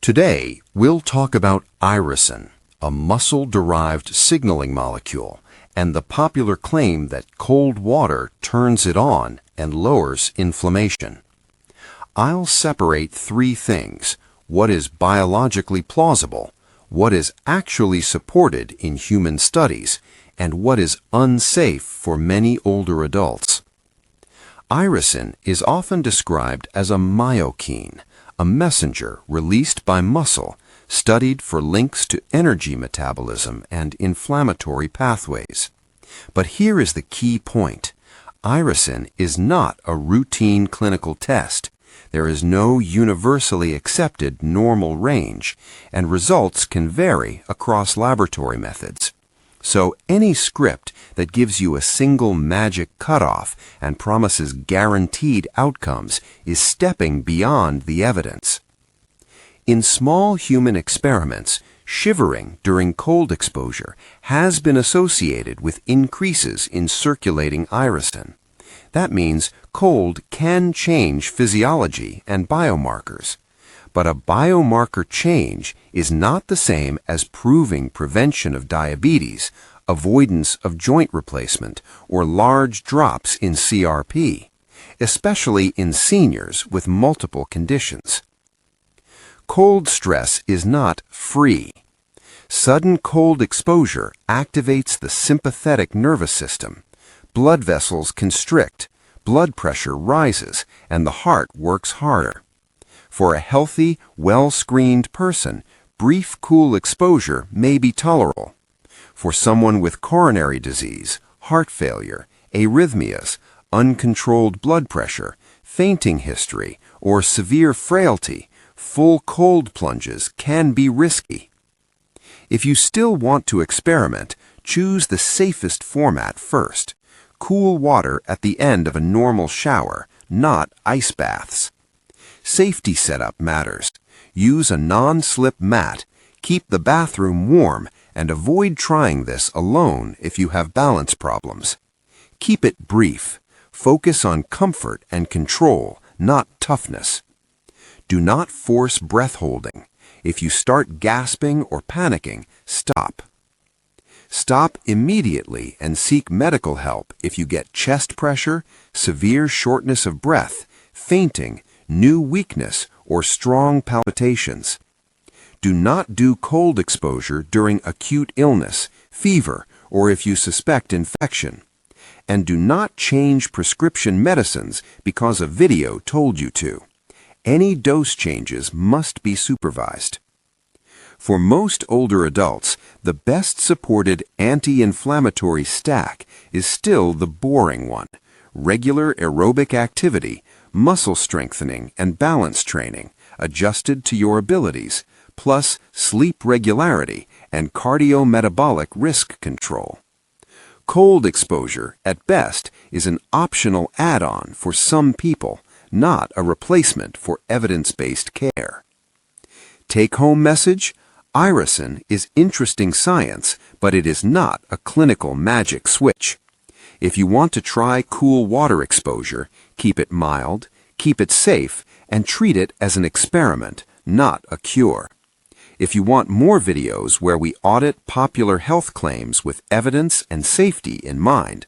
Today, we'll talk about irisin, a muscle-derived signaling molecule, and the popular claim that cold water turns it on and lowers inflammation. I'll separate three things: what is biologically plausible, what is actually supported in human studies, and what is unsafe for many older adults. Irisin is often described as a myokine, a messenger released by muscle, studied for links to energy metabolism and inflammatory pathways. But here is the key point. Irisin is not a routine clinical test. There is no universally accepted normal range, and results can vary across laboratory methods. So any script that gives you a single magic cutoff and promises guaranteed outcomes is stepping beyond the evidence. In small human experiments, shivering during cold exposure has been associated with increases in circulating irisin. That means cold can change physiology and biomarkers. But a biomarker change is not the same as proving prevention of diabetes, avoidance of joint replacement, or large drops in CRP, especially in seniors with multiple conditions. Cold stress is not free. Sudden cold exposure activates the sympathetic nervous system. Blood vessels constrict, blood pressure rises, and the heart works harder. For a healthy, well-screened person, brief cool exposure may be tolerable. For someone with coronary disease, heart failure, arrhythmias, uncontrolled blood pressure, fainting history, or severe frailty, full cold plunges can be risky. If you still want to experiment, choose the safest format first. Cool water at the end of a normal shower, not ice baths. Safety setup matters. Use a non-slip mat, keep the bathroom warm, and avoid trying this alone if you have balance problems. Keep it brief. Focus on comfort and control, not toughness. Do not force breath holding. If you start gasping or panicking, stop. Stop immediately and seek medical help if you get chest pressure, severe shortness of breath, fainting, new weakness, or strong palpitations. Do not do cold exposure during acute illness, fever, or if you suspect infection. And do not change prescription medicines because a video told you to. Any dose changes must be supervised. For most older adults, the best supported anti-inflammatory stack is still the boring one: regular aerobic activity, muscle strengthening and balance training, adjusted to your abilities, plus sleep regularity and cardiometabolic risk control. Cold exposure, at best, is an optional add-on for some people, not a replacement for evidence-based care. Take-home message: irisin is interesting science, but it is not a clinical magic switch. If you want to try cool water exposure, keep it mild, keep it safe, and treat it as an experiment, not a cure. If you want more videos where we audit popular health claims with evidence and safety in mind,